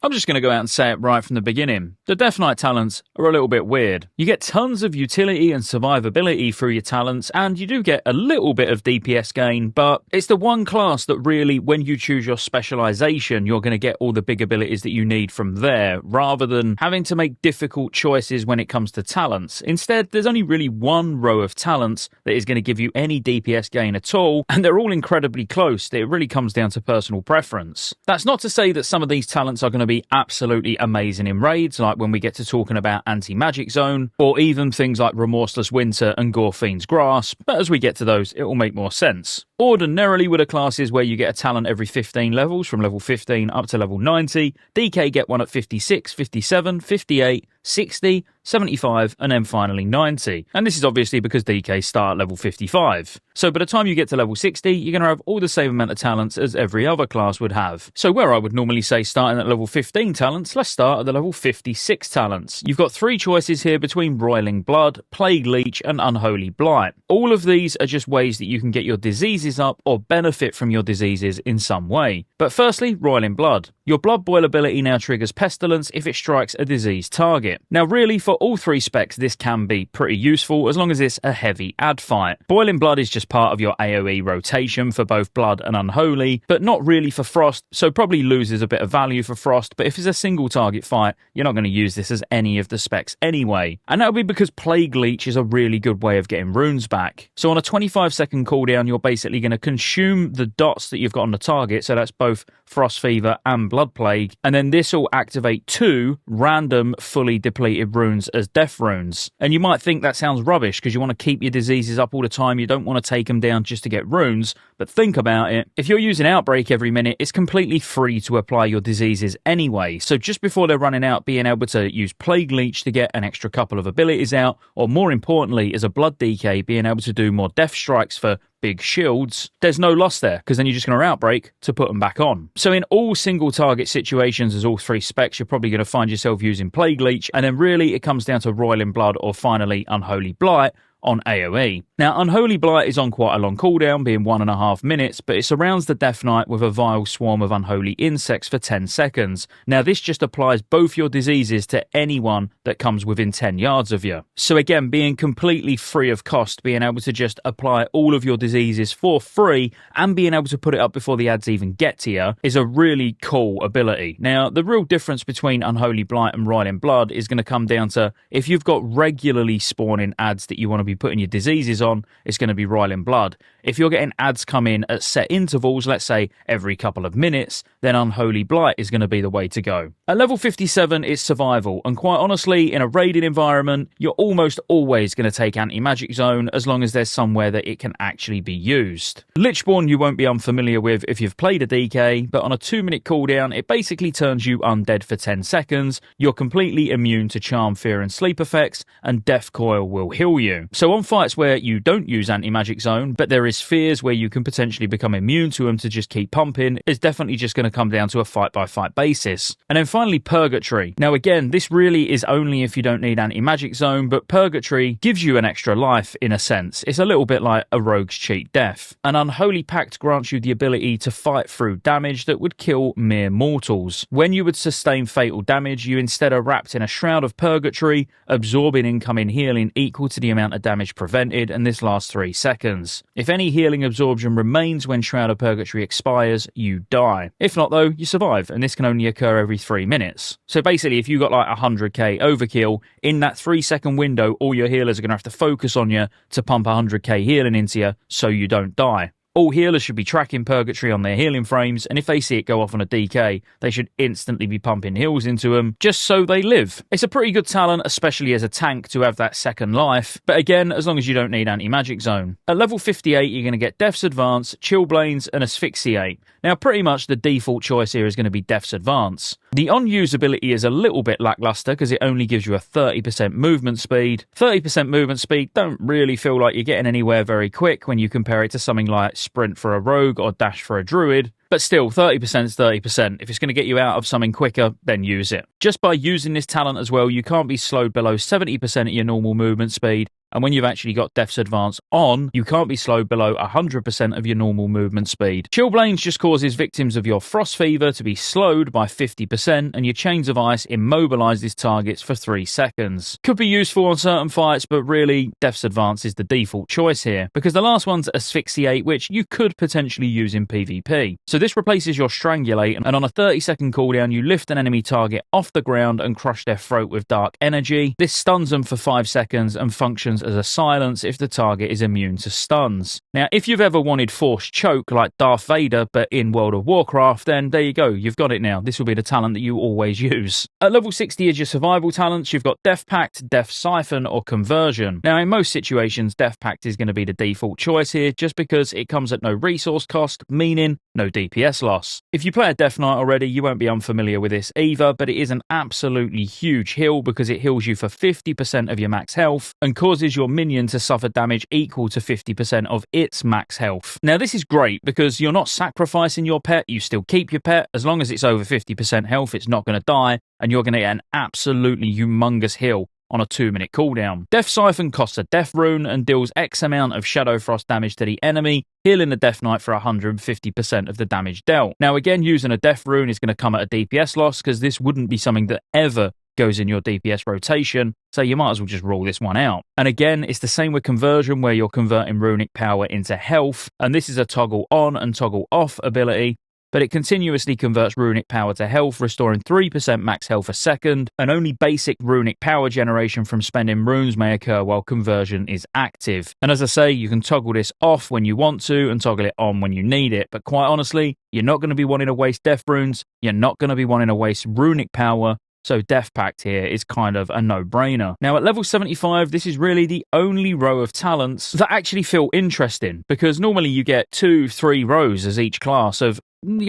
I'm just going to go out and say it right from the beginning. The Death Knight talents are a little bit weird. You get tons of utility and survivability through your talents, and you do get a little bit of DPS gain, but it's the one class that really, when you choose your specialization, you're going to get all the big abilities that you need from there, rather than having to make difficult choices when it comes to talents. Instead, there's only really one row of talents that is going to give you any DPS gain at all, and they're all incredibly close. It really comes down to personal preference. That's not to say that some of these talents are going to be absolutely amazing in raids, like when we get to talking about Anti-Magic Zone, or even things like Remorseless Winter and Gorefiend's Grasp, but as we get to those, it will make more sense. Ordinarily, with the classes where you get a talent every 15 levels, from level 15 up to level 90, DK get one at 56, 57, 58, 60, 75, and then finally 90. And this is obviously because DK start at level 55. So by the time you get to level 60, you're going to have all the same amount of talents as every other class would have. So where I would normally say starting at level 15 talents, let's start at the level 56 talents. You've got three choices here between Roiling Blood, Plague Leech, and Unholy Blight. All of these are just ways that you can get your diseases up or benefit from your diseases in some way. But firstly, Roiling Blood. Your Blood Boil ability now triggers Pestilence if it strikes a diseased target. Now really, for all three specs, this can be pretty useful as long as it's a heavy ad fight. Boiling Blood is just part of your AoE rotation for both Blood and Unholy, but not really for Frost, so probably loses a bit of value for Frost, but if it's a single target fight, you're not going to use this as any of the specs anyway. And that'll be because Plague Leech is a really good way of getting runes back. So on a 25-second cooldown, you're basically going to consume the dots that you've got on the target, so that's both Frost Fever and Blood Plague, and then this will activate 2 random fully depleted runes as death runes. And you might think that sounds rubbish because you want to keep your diseases up all the time, you don't want to take them down just to get runes, but think about it. If you're using Outbreak every minute, it's completely free to apply your diseases anyway, so just before they're running out, being able to use Plague Leech to get an extra couple of abilities out, or more importantly, as a Blood DK, being able to do more death strikes for big shields, there's no loss there, because then you're just going to Outbreak to put them back on. So in all single target situations, as all three specs, you're probably going to find yourself using Plague Leech, and then really it comes down to Roiling Blood or finally Unholy Blight on AoE. Now, Unholy Blight is on quite a long cooldown, being 1.5 minutes, but it surrounds the Death Knight with a vile swarm of unholy insects for 10 seconds. Now, this just applies both your diseases to anyone that comes within 10 yards of you. So again, being completely free of cost, being able to just apply all of your diseases for free, and being able to put it up before the ads even get to you, is a really cool ability. Now, the real difference between Unholy Blight and Roiling Blood is going to come down to if you've got regularly spawning ads that you want to be putting your diseases on, it's going to be Roiling Blood. If you're getting ads come in at set intervals, let's say every couple of minutes, then Unholy Blight is going to be the way to go. At level 57, it's survival, and quite honestly, in a raiding environment, you're almost always going to take Anti-Magic Zone as long as there's somewhere that it can actually be used. Lichborn you won't be unfamiliar with if you've played a DK, but on a 2-minute cooldown, it basically turns you undead for 10 seconds, you're completely immune to Charm, Fear and Sleep effects, and Death Coil will heal you. So on fights where you don't use Anti-Magic Zone, but there is fears where you can potentially become immune to them to just keep pumping, it's definitely just going to come down to a fight-by-fight basis. And then finally, Purgatory. Now again, this really is only if you don't need Anti-Magic Zone, but Purgatory gives you an extra life in a sense. It's a little bit like a rogue's cheat death. An Unholy Pact grants you the ability to fight through damage that would kill mere mortals. When you would sustain fatal damage, you instead are wrapped in a Shroud of Purgatory, absorbing incoming healing equal to the amount of damage prevented, and this lasts 3 seconds. If any healing absorption remains when Shroud of Purgatory expires, you die. If not though, you survive, and this can only occur every 3 minutes. So basically, if you got like 100k overkill, in that 3-second window, all your healers are going to have to focus on you to pump 100k healing into you so you don't die. All healers should be tracking Purgatory on their healing frames, and if they see it go off on a DK, they should instantly be pumping heals into them, just so they live. It's a pretty good talent, especially as a tank, to have that second life, but again, as long as you don't need Anti-Magic Zone. At level 58, you're going to get Death's Advance, Chillblains, and Asphyxiate. Now, pretty much the default choice here is going to be Death's Advance. The on-usability is a little bit lackluster because it only gives you a 30% movement speed. 30% movement speed don't really feel like you're getting anywhere very quick when you compare it to something like Sprint for a Rogue or Dash for a Druid. But still, 30% is 30%. If it's going to get you out of something quicker, then use it. Just by using this talent as well, you can't be slowed below 70% at your normal movement speed, and when you've actually got Death's Advance on, you can't be slowed below 100% of your normal movement speed. Chillblains just causes victims of your Frost Fever to be slowed by 50%, and your Chains of Ice immobilizes targets for 3 seconds. Could be useful on certain fights, but really, Death's Advance is the default choice here, because the last one's Asphyxiate, which you could potentially use in PvP. So this replaces your Strangulate, and on a 30-second cooldown, you lift an enemy target off the ground and crush their throat with Dark Energy. This stuns them for 5 seconds and functions as a silence if the target is immune to stuns. Now, if you've ever wanted Forced Choke like Darth Vader but in World of Warcraft, then there you go, you've got it now. This will be the talent that you always use. At level 60 is your survival talents. You've got Death Pact, Death Siphon, or Conversion. Now, in most situations, Death Pact is going to be the default choice here just because it comes at no resource cost, meaning no DPS loss. If you play a Death Knight already, you won't be unfamiliar with this either, but it is an absolutely huge heal because it heals you for 50% of your max health and causes your minion to suffer damage equal to 50% of its max health. Now, this is great because you're not sacrificing your pet, you still keep your pet. As long as it's over 50% health, it's not going to die, and you're going to get an absolutely humongous heal on a 2-minute cooldown. Death Siphon costs a death rune and deals X amount of Shadow Frost damage to the enemy, healing the Death Knight for 150% of the damage dealt. Now again, using a death rune is going to come at a DPS loss because this wouldn't be something that ever goes in your DPS rotation, so you might as well just rule this one out. And again, it's the same with Conversion, where you're converting runic power into health, and this is a toggle on and toggle off ability, but it continuously converts runic power to health, restoring 3% max health a second, and only basic runic power generation from spending runes may occur while Conversion is active. And as I say, you can toggle this off when you want to and toggle it on when you need it, but quite honestly, you're not going to be wanting to waste death runes, you're not going to be wanting to waste runic power, so Death Pact here is kind of a no-brainer. Now at level 75, this is really the only row of talents that actually feel interesting, because normally you get 2-3 rows as each class of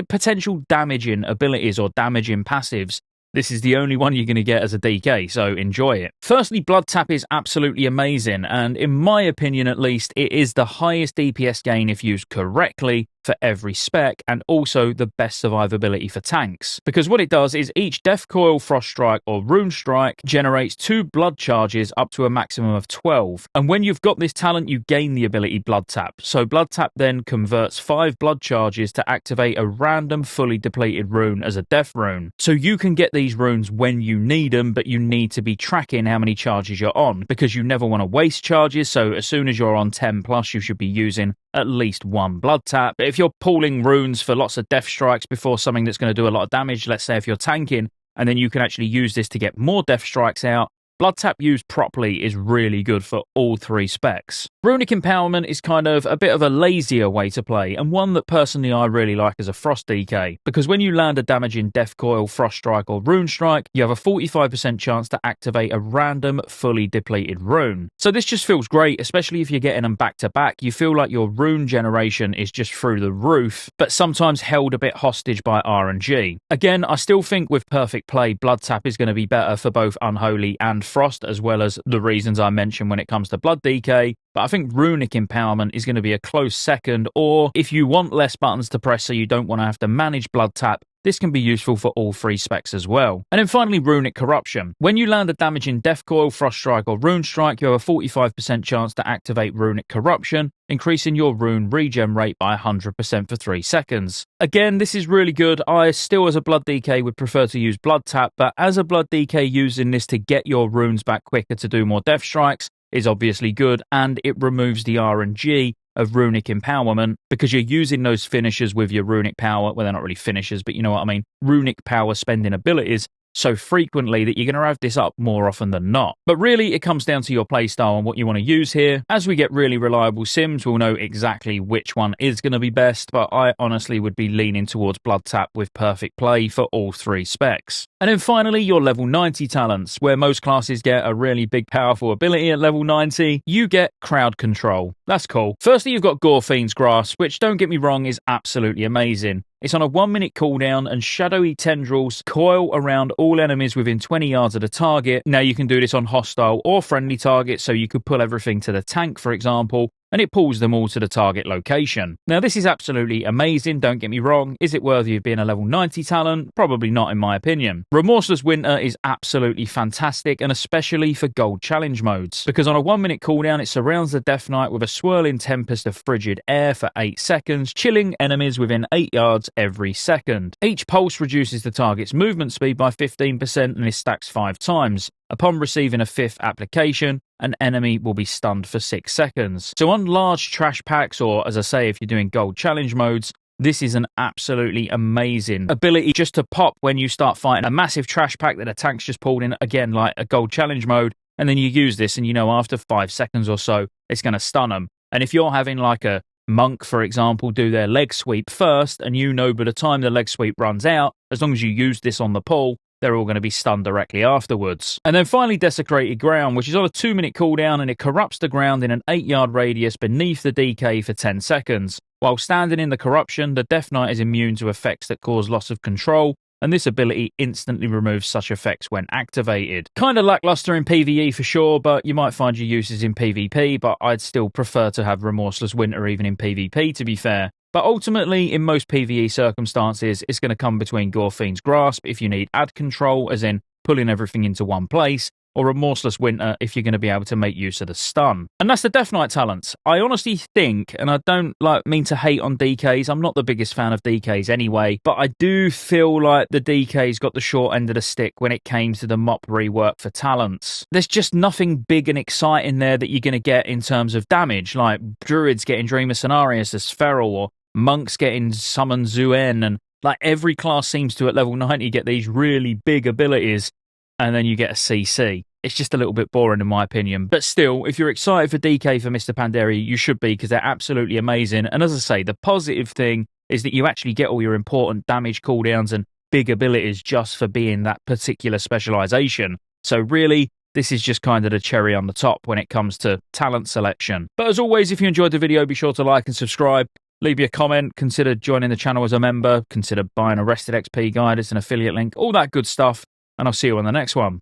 potential damaging abilities or damaging passives. This is the only one you're going to get as a DK, so enjoy it. Firstly, Blood Tap is absolutely amazing, and in my opinion at least, it is the highest DPS gain if used correctly for every spec, and also the best survivability for tanks. Because what it does is each Death Coil, Frost Strike, or Rune Strike generates 2 blood charges up to a maximum of 12. And when you've got this talent, you gain the ability Blood Tap. So Blood Tap then converts 5 blood charges to activate a random fully depleted rune as a death rune. So you can get these runes when you need them, but you need to be tracking how many charges you're on, because you never want to waste charges. So as soon as you're on 10 plus, you should be using at least 1 blood tap. But if you're pulling runes for lots of death strikes before something that's going to do a lot of damage, let's say if you're tanking, and then you can actually use this to get more death strikes out, blood tap used properly is really good for all 3 specs. Runic Empowerment is kind of a bit of a lazier way to play, and one that personally I really like as a Frost DK, because when you land a damaging Death Coil, Frost Strike, or Rune Strike, you have a 45% chance to activate a random, fully depleted rune. So this just feels great, especially if you're getting them back to back. You feel like your rune generation is just through the roof, but sometimes held a bit hostage by RNG. Again, I still think with perfect play, Blood Tap is going to be better for both Unholy and Frost, as well as the reasons I mentioned when it comes to Blood DK. But I think Runic Empowerment is going to be a close second, or if you want less buttons to press so you don't want to have to manage Blood Tap, this can be useful for all 3 specs as well. And then finally, Runic Corruption. When you land a damaging Death Coil, Frost Strike, or Rune Strike, you have a 45% chance to activate Runic Corruption, increasing your rune regen rate by 100% for 3 seconds. Again, this is really good. I still, as a Blood DK, would prefer to use Blood Tap, but as a Blood DK, using this to get your runes back quicker to do more death strikes is obviously good, and it removes the RNG of Runic Empowerment, because you're using those finishers with your runic power, well, they're not really finishers, but you know what I mean, runic power spending abilities so frequently that you're going to have this up more often than not. But really, it comes down to your playstyle and what you want to use here. As we get really reliable sims, we'll know exactly which one is going to be best, but I honestly would be leaning towards Blood Tap with perfect play for all 3 specs. And then finally, your level 90 talents, where most classes get a really big powerful ability at level 90, you get Crowd Control. That's cool. Firstly, you've got Gorefiend's Grasp, which, don't get me wrong, is absolutely amazing. It's on a 1-minute cooldown, and shadowy tendrils coil around all enemies within 20 yards of the target. Now, you can do this on hostile or friendly targets, so you could pull everything to the tank, for example, and it pulls them all to the target location. Now this is absolutely amazing, don't get me wrong. Is it worthy of being a level 90 talent? Probably not in my opinion. Remorseless Winter is absolutely fantastic, and especially for gold challenge modes, because on a 1 minute cooldown it surrounds the Death Knight with a swirling tempest of frigid air for 8 seconds, chilling enemies within 8 yards every second. Each pulse reduces the target's movement speed by 15% and is stacked 5 times. Upon receiving a 5th application, an enemy will be stunned for 6 seconds. So on large trash packs, or as I say, if you're doing gold challenge modes, this is an absolutely amazing ability just to pop when you start fighting a massive trash pack that a tank's just pulled in, again, like a gold challenge mode, and then you use this and you know after 5 seconds or so, it's going to stun them. And if you're having like a monk, for example, do their leg sweep first, and you know by the time the leg sweep runs out, as long as you use this on the pull, they're all going to be stunned directly afterwards. And then finally, Desecrated Ground, which is on a 2 minute cooldown, and it corrupts the ground in an 8 yard radius beneath the DK for 10 seconds. While standing in the corruption, the Death Knight is immune to effects that cause loss of control, and this ability instantly removes such effects when activated. Kinda lackluster in PvE for sure, but you might find your uses in PvP, but I'd still prefer to have Remorseless Winter even in PvP, to be fair. But ultimately, in most PvE circumstances, it's going to come between Gorefiend's Grasp if you need ad control, as in pulling everything into one place, or Remorseless Winter if you're going to be able to make use of the stun. And that's the Death Knight talents. I honestly think, and I don't mean to hate on DKs, I'm not the biggest fan of DKs anyway, but I do feel like the DKs got the short end of the stick when it came to the MoP rework for talents. There's just nothing big and exciting there that you're going to get in terms of damage, like Druids getting Dreamer Cenarius as Feral, or Monks getting Summon Zuen, and like every class seems to at level 90 get these really big abilities, and then you get a CC. It's just a little bit boring in my opinion. But still, if you're excited for DK for Mr. Pandaria, you should be, because they're absolutely amazing. And as I say, the positive thing is that you actually get all your important damage cooldowns and big abilities just for being that particular specialization. So really, this is just kind of the cherry on the top when it comes to talent selection. But as always, if you enjoyed the video, be sure to like and subscribe. Leave me a comment, consider joining the channel as a member, consider buying a Rested XP guide, it's an affiliate link, all that good stuff, and I'll see you on the next one.